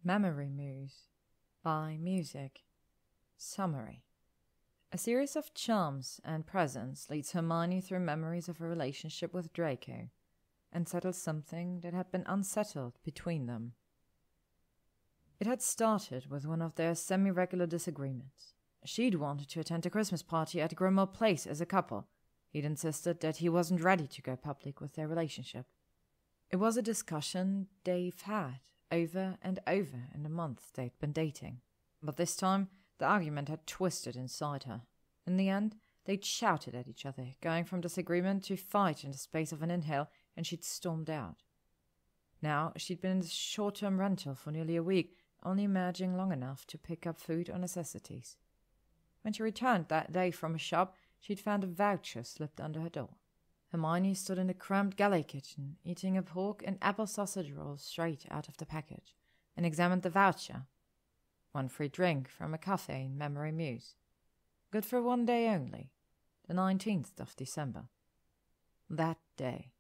Memory Muse by Music. Summary. A series of charms and presents leads Hermione through memories of her relationship with Draco and settles something that had been unsettled between them. It had started with one of their semi-regular disagreements. She'd wanted to attend a Christmas party at Grimmauld Place as a couple. He'd insisted that he wasn't ready to go public with their relationship. It was a discussion they've had over and over in the months they'd been dating. But this time, the argument had twisted inside her. In the end, they'd shouted at each other, going from disagreement to fight in the space of an inhale, and she'd stormed out. Now, she'd been in this short-term rental for nearly a week, only emerging long enough to pick up food or necessities. When she returned that day from a shop, she'd found a voucher slipped under her door. Hermione stood in the cramped galley kitchen, eating a pork and apple sausage roll straight out of the package, and examined the voucher. 1 free drink from a cafe in Memory Muse. Good for 1 day only, the 19th of December. That day.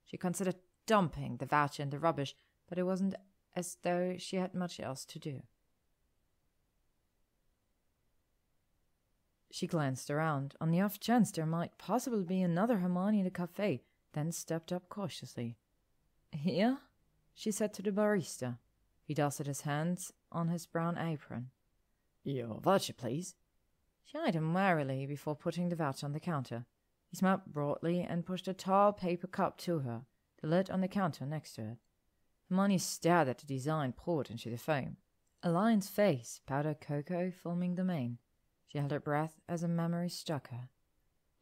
She considered dumping the voucher in the rubbish, but it wasn't as though she had much else to do. She glanced around, on the off chance there might possibly be another Hermione in the cafe, then stepped up cautiously. "Here?" she said to the barista. He dusted his hands on his brown apron. "Your voucher, please." She eyed him warily before putting the voucher on the counter. He smiled broadly and pushed a tall paper cup to her, the lid on the counter next to it. Hermione stared at the design poured into the foam. A lion's face, powdered cocoa, forming the main. She held her breath as a memory struck her.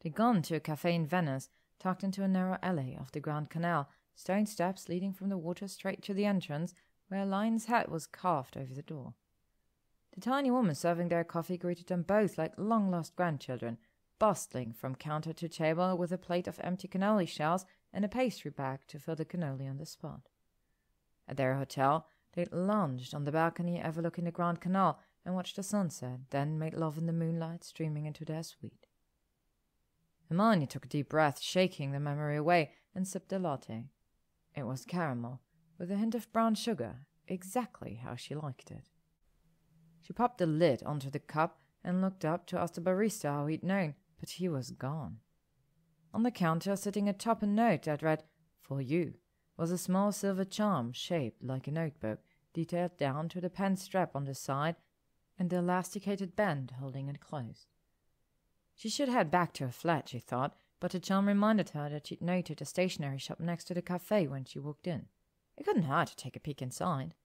They'd gone to a cafe in Venice, tucked into a narrow alley of the Grand Canal, stone steps leading from the water straight to the entrance, where a lion's head was carved over the door. The tiny woman serving their coffee greeted them both like long-lost grandchildren, bustling from counter to table with a plate of empty cannoli shells and a pastry bag to fill the cannoli on the spot. At their hotel, they'd lounged on the balcony overlooking the Grand Canal and watched the sunset, then made love in the moonlight streaming into their suite. Hermione took a deep breath, shaking the memory away, and sipped a latte. It was caramel, with a hint of brown sugar, exactly how she liked it. She popped the lid onto the cup and looked up to ask the barista how he'd known, but he was gone. On the counter, sitting atop a note that read, "For you," was a small silver charm shaped like a notebook, detailed down to the pen strap on the side and the elasticated band holding it closed. She should head back to her flat, she thought, but the charm reminded her that she'd noted a stationery shop next to the cafe when she walked in. It couldn't hurt to take a peek inside.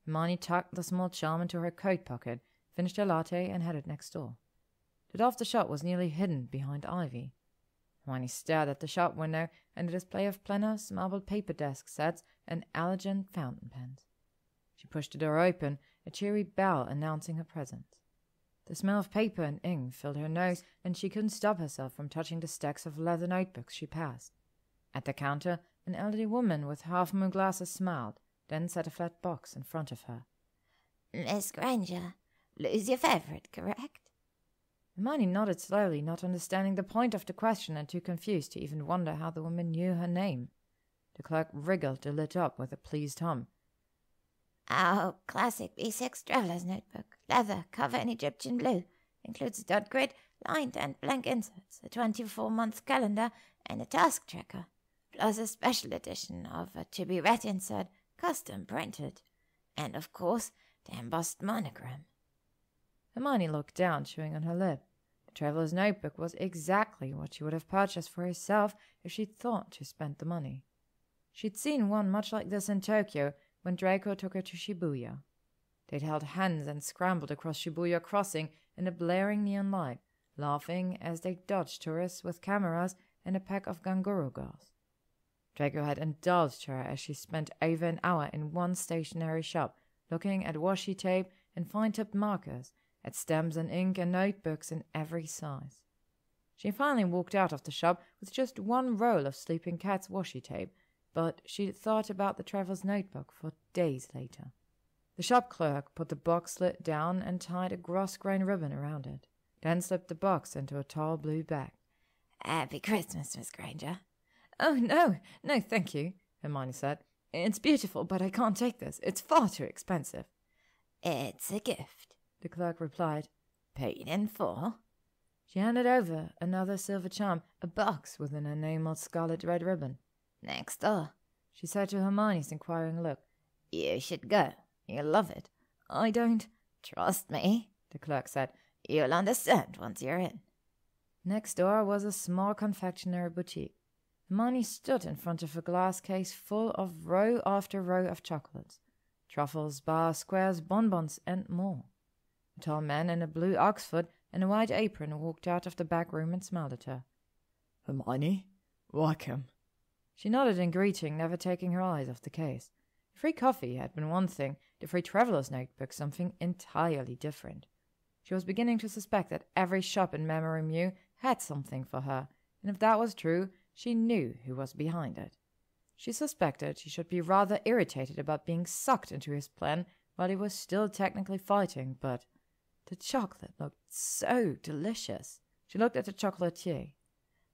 Hermione tucked the small charm into her coat pocket, finished her latte, and headed next door. The door of the shop was nearly hidden behind ivy. Hermione stared at the shop window and the display of planners, marbled paper desk sets, and elegant fountain pens. She pushed the door open, a cheery bell announcing her presence. The smell of paper and ink filled her nose, and she couldn't stop herself from touching the stacks of leather notebooks she passed. At the counter, an elderly woman with half-moon glasses smiled, then set a flat box in front of her. "Miss Granger, Lou's your favourite, correct?" Hermione nodded slowly, not understanding the point of the question and too confused to even wonder how the woman knew her name. The clerk wriggled the lid up with a pleased hum. "Our classic B6 traveller's notebook, leather, cover in Egyptian blue, includes a dot grid, lined and blank inserts, a 24-month calendar, and a task tracker, plus a special edition of a to-be-read insert, custom printed, and, of course, the embossed monogram." Hermione looked down, chewing on her lip. The traveller's notebook was exactly what she would have purchased for herself if she'd thought to spend the money. She'd seen one much like this in Tokyo when Draco took her to Shibuya. They'd held hands and scrambled across Shibuya Crossing in the blaring neon light, laughing as they dodged tourists with cameras and a pack of Ganguro girls. Draco had indulged her as she spent over an hour in one stationery shop, looking at washi tape and fine-tipped markers, at stamps and ink and notebooks in every size. She finally walked out of the shop with just one roll of Sleeping Cat's washi tape, but she'd thought about the traveller's notebook for days later. The shop clerk put the box lid down and tied a gross-grain ribbon around it, then slipped the box into a tall blue bag. "Happy Christmas, Miss Granger." "Oh, no, thank you," Hermione said. It's beautiful, but I can't take this. It's far too expensive. It's a gift, the clerk replied. paid in full. She handed over another silver charm, a box with an enameled scarlet red ribbon. Next door, she said to Hermione's inquiring look. You should go. You'll love it. I don't. Trust me, the clerk said. You'll understand once you're in. Next door was a small confectionery boutique. Hermione stood in front of a glass case full of row after row of chocolates. Truffles, bars, squares, bonbons, and more. A tall man in a blue Oxford and a white apron walked out of the back room and smiled at her. Hermione, welcome. She nodded in greeting, never taking her eyes off the case. The free coffee had been one thing, the free traveller's notebook something entirely different. She was beginning to suspect that every shop in Memory Mew had something for her, and if that was true, she knew who was behind it. She suspected she should be rather irritated about being sucked into his plan while he was still technically fighting, but the chocolate looked so delicious. She looked at the chocolatier.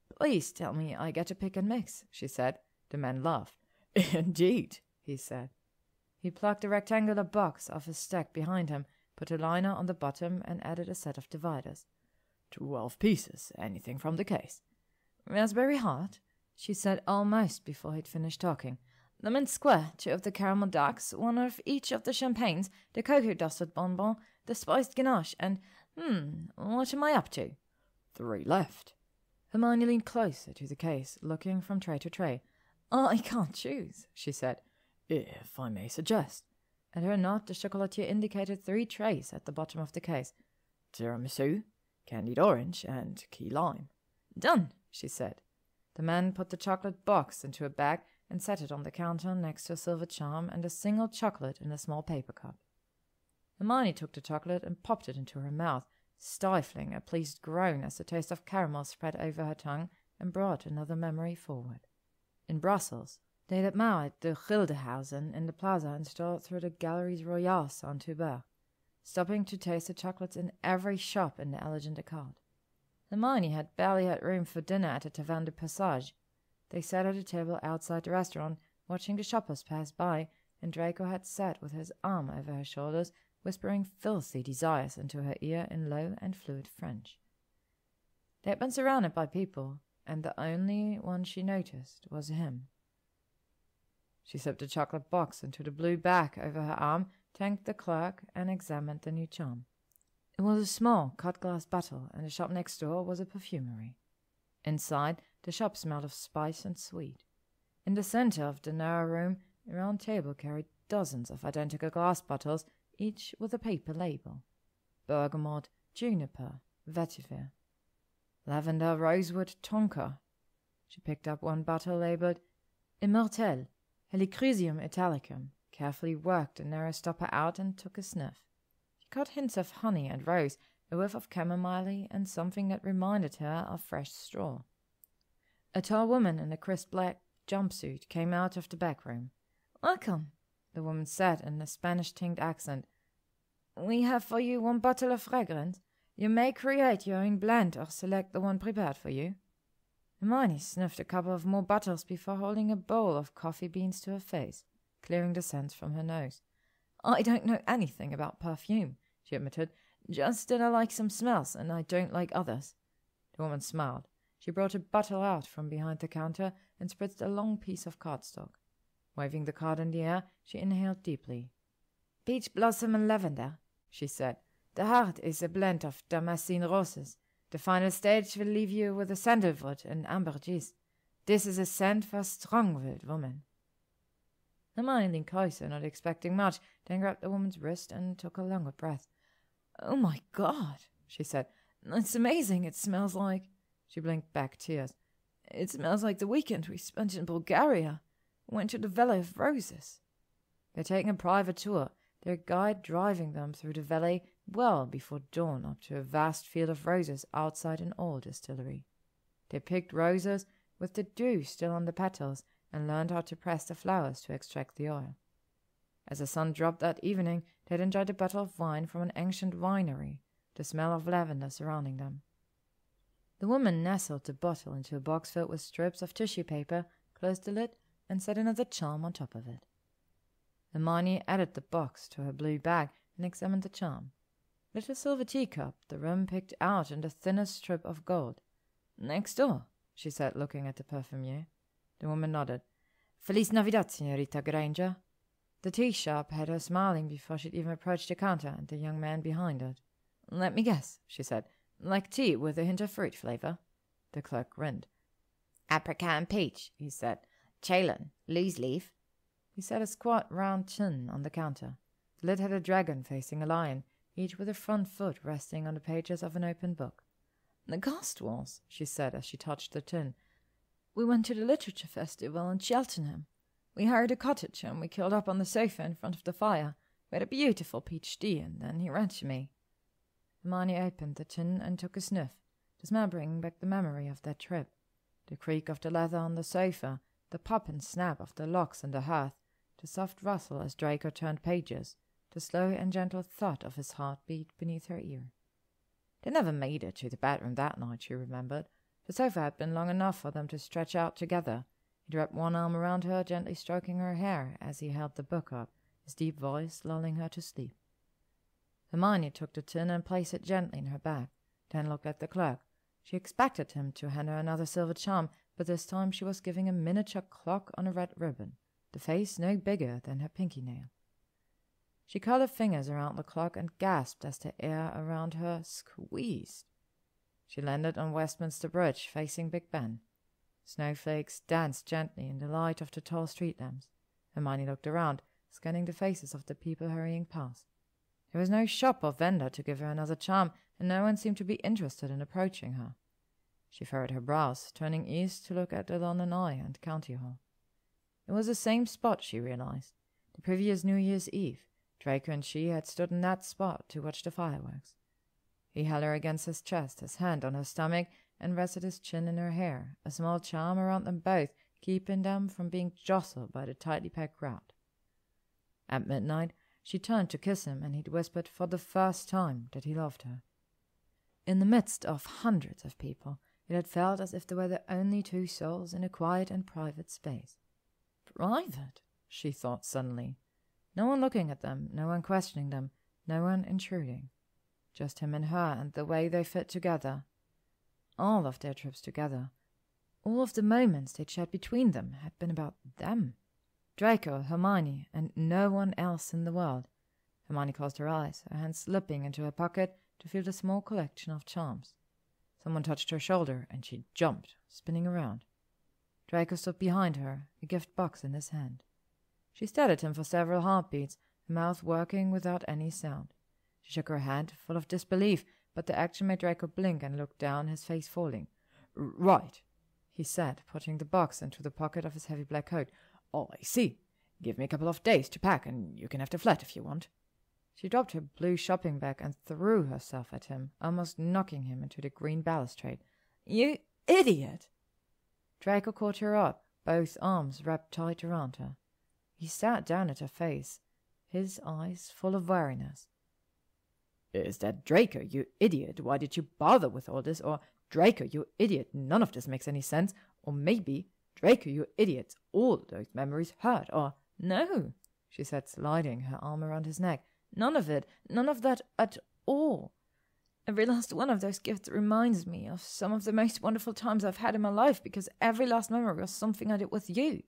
"Please tell me I get to pick and mix," she said. The man laughed. "Indeed," he said. He plucked a rectangular box off his stack behind him, put a liner on the bottom, and added a set of dividers. 12 pieces, anything from the case. "Raspberry hard," she said almost before he'd finished talking. "The mint square, 2 of the caramel darks, 1 of each of the champagnes, the cocoa-dusted bonbon, the spiced ganache, and, what am I up to?" 3 left. Hermione leaned closer to the case, looking from tray to tray. "I can't choose," she said. "If I may suggest." At her nod, the chocolatier indicated 3 trays at the bottom of the case. "Tiramisu, candied orange, and key lime." "Done," she said. The man put the chocolate box into a bag and set it on the counter next to a silver charm and a single chocolate in a small paper cup. Hermione took the chocolate and popped it into her mouth, stifling a pleased groan as the taste of caramel spread over her tongue and brought another memory forward. In Brussels, they had admired the Gildehausen in the plaza and strolled through the Galeries Royales on Toubert, stopping to taste the chocolates in every shop in the elegant Arcade. Hermione had barely had room for dinner at the Taverne du Passage. They sat at a table outside the restaurant, watching the shoppers pass by, and Draco had sat with his arm over her shoulders, whispering filthy desires into her ear in low and fluid French. They had been surrounded by people, and the only one she noticed was him. She slipped the chocolate box into the blue bag over her arm, thanked the clerk, and examined the new charm. It was a small cut-glass bottle, and the shop next door was a perfumery. Inside, the shop smelled of spice and sweet. In the center of the narrow room, a round table carried dozens of identical glass bottles, each with a paper label. Bergamot, juniper, vetiver. Lavender, rosewood, tonka. She picked up one bottle labeled Immortel, Helichrysum italicum, carefully worked the narrow stopper out and took a sniff. She caught hints of honey and rose, a whiff of chamomile, and something that reminded her of fresh straw. A tall woman in a crisp black jumpsuit came out of the back room. "Welcome," the woman said in a Spanish-tinged accent. "We have for you 1 bottle of fragrance. You may create your own blend or select the one prepared for you." Hermione sniffed a couple of more bottles before holding a bowl of coffee beans to her face, clearing the scents from her nose. "I don't know anything about perfume," she admitted. "Just that I like some smells and I don't like others." The woman smiled. She brought a bottle out from behind the counter and spritzed a long piece of cardstock. Waving the card in the air, she inhaled deeply. "Peach blossom and lavender," she said. "The heart is a blend of Damascene roses. The final stage will leave you with a sandalwood and ambergris. This is a scent for strong-willed women." Hermione leaned closer, not expecting much, then grabbed the woman's wrist and took a longer breath. "Oh my God," she said. "It's amazing. It smells like—" She blinked back tears. "It smells like the weekend we spent in Bulgaria. Went to the Valley of Roses." They'd taken a private tour, their guide driving them through the valley well before dawn up to a vast field of roses outside an old distillery. They picked roses with the dew still on the petals and learned how to press the flowers to extract the oil. As the sun dropped that evening, they'd enjoyed a bottle of wine from an ancient winery, the smell of lavender surrounding them. The woman nestled the bottle into a box filled with strips of tissue paper, closed the lid, and set another charm on top of it. Hermione added the box to her blue bag and examined the charm. Little silver teacup, the rim picked out in the thinnest strip of gold. "Next door," she said, looking at the perfumier. The woman nodded. "Feliz Navidad, Senorita Granger." The tea shop had her smiling before she'd even approached the counter, and the young man behind it. "Let me guess," she said. "Like tea with a hint of fruit flavor?" The clerk grinned. "Apricot and peach," he said. "Ceylon, loose leaf." He set a squat round tin on the counter. The lid had a dragon facing a lion, each with a front foot resting on the pages of an open book. "The Cotswolds," she said as she touched the tin. "We went to the literature festival in Cheltenham. We hired a cottage and we curled up on the sofa in front of the fire. We had a beautiful peach tea, and then he ran to me." Hermione opened the tin and took a sniff, the smell bringing back the memory of that trip. The creak of the leather on the sofa, the pop and snap of the logs in the hearth, the soft rustle as Draco turned pages, the slow and gentle thud of his heartbeat beneath her ear. They never made it to the bedroom that night, she remembered. The sofa had been long enough for them to stretch out together. He wrapped one arm around her, gently stroking her hair as he held the book up, his deep voice lulling her to sleep. Hermione took the tin and placed it gently in her bag, then looked at the clerk. She expected him to hand her another silver charm, but this time she was giving a miniature clock on a red ribbon, the face no bigger than her pinky nail. She curled her fingers around the clock and gasped as the air around her squeezed. She landed on Westminster Bridge, facing Big Ben. Snowflakes danced gently in the light of the tall street lamps. Hermione looked around, scanning the faces of the people hurrying past. There was no shop or vendor to give her another charm, and no one seemed to be interested in approaching her. She furrowed her brows, turning east to look at the London Eye and County Hall. It was the same spot, she realized. The previous New Year's Eve, Draco and she had stood in that spot to watch the fireworks. He held her against his chest, his hand on her stomach, and rested his chin in her hair, a small charm around them both, keeping them from being jostled by the tightly packed crowd. At midnight, she turned to kiss him, and he'd whispered for the first time that he loved her. In the midst of hundreds of people, it had felt as if they were the only two souls in a quiet and private space. Private, she thought suddenly. No one looking at them, no one questioning them, no one intruding. Just him and her, and the way they fit together. All of their trips together, all of the moments they'd shared between them had been about them. Draco, Hermione, and no one else in the world. Hermione closed her eyes, her hand slipping into her pocket to feel the small collection of charms. Someone touched her shoulder, and she jumped, spinning around. Draco stood behind her, a gift box in his hand. She stared at him for several heartbeats, her mouth working without any sound. She shook her head, full of disbelief, but the action made Draco blink and look down, his face falling. "Right," he said, putting the box into the pocket of his heavy black coat. "Oh, I see. Give me a couple of days to pack, and you can have the flat if you want." She dropped her blue shopping bag and threw herself at him, almost knocking him into the green balustrade. "You idiot!" Draco caught her up, both arms wrapped tight around her. He sat down at her face, his eyes full of weariness. "Is that Draco, you idiot? Why did you bother with all this? Or, Draco, you idiot, none of this makes any sense. Or maybe, Draco, you idiot, all those memories hurt. Or, no," she said, sliding her arm around his neck. "None of it, none of that at all. Every last one of those gifts reminds me of some of the most wonderful times I've had in my life, because every last memory was something I did with you."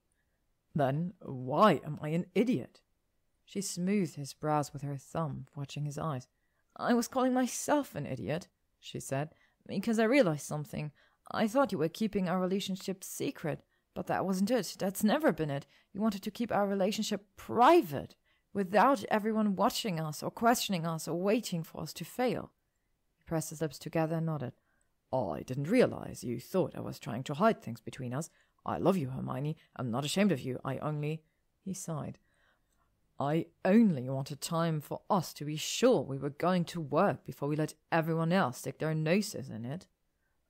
"Then why am I an idiot?" She smoothed his brows with her thumb, watching his eyes. "I was calling myself an idiot," she said, "because I realized something. I thought you were keeping our relationship secret, but that wasn't it. That's never been it. You wanted to keep our relationship private, without everyone watching us or questioning us or waiting for us to fail." He pressed his lips together and nodded. "I didn't realize you thought I was trying to hide things between us. I love you, Hermione. I'm not ashamed of you. He sighed. "I only wanted time for us to be sure we were going to work before we let everyone else stick their noses in it."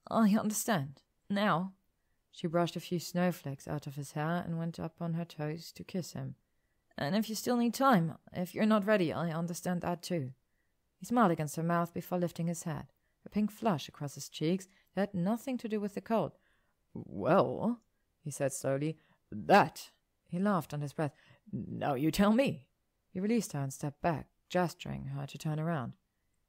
"I understand. Now." She brushed a few snowflakes out of his hair and went up on her toes to kiss him. "And if you still need time, if you're not ready, I understand that too." He smiled against her mouth before lifting his head, a pink flush across his cheeks that had nothing to do with the cold. "Well," he said slowly, "that He laughed under his breath. Now you tell me. He released her and stepped back, gesturing her to turn around.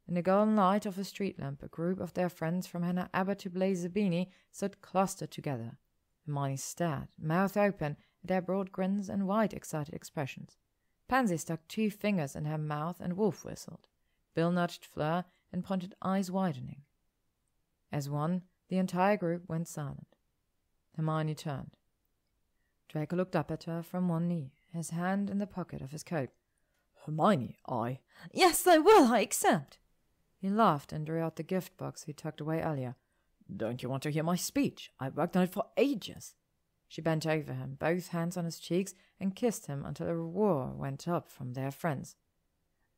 In the golden light of a street lamp, a group of their friends from Hannah Abbott to Blaise Zabini stood clustered together. Hermione stared, mouth open, at their broad grins and wide, excited expressions. Pansy stuck 2 fingers in her mouth and wolf whistled. Bill nudged Fleur and pointed, eyes widening. As one, the entire group went silent. Hermione turned. Draco looked up at her from one knee, his hand in the pocket of his coat. Hermione, Yes, I will, I accept. He laughed and drew out the gift box he tucked away earlier. Don't you want to hear my speech? I worked on it for ages. She bent over him, both hands on his cheeks, and kissed him until a roar went up from their friends.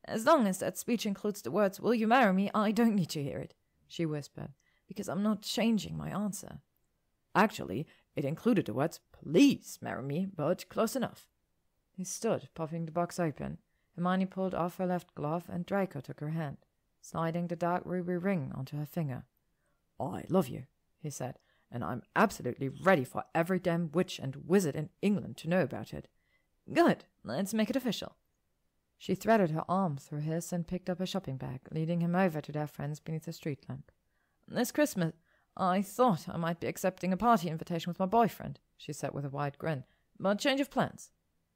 As long as that speech includes the words, "Will you marry me?" I don't need to hear it, she whispered, because I'm not changing my answer. Actually, it included the words, "Please marry me," but close enough. He stood, popping the box open. Hermione pulled off her left glove, and Draco took her hand, sliding the dark ruby ring onto her finger. I love you, he said, and I'm absolutely ready for every damn witch and wizard in England to know about it. Good, let's make it official. She threaded her arm through his and picked up a shopping bag, leading him over to their friends beneath the street lamp. This Christmas, I thought I might be accepting a party invitation with my boyfriend, she said with a wide grin, but change of plans.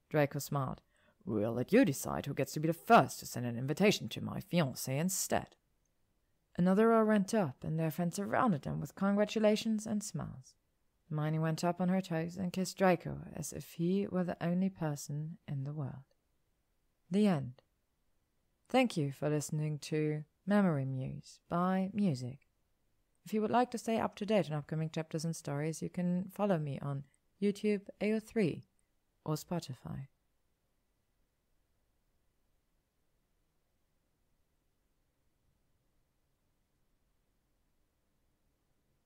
Draco smiled. We'll let you decide who gets to be the first to send an invitation to my fiancé instead. Another row went up, and their friends surrounded them with congratulations and smiles. Hermione went up on her toes and kissed Draco as if he were the only person in the world. The end. Thank you for listening to Memory Muse by Music. If you would like to stay up to date on upcoming chapters and stories, you can follow me on YouTube, AO3, or Spotify.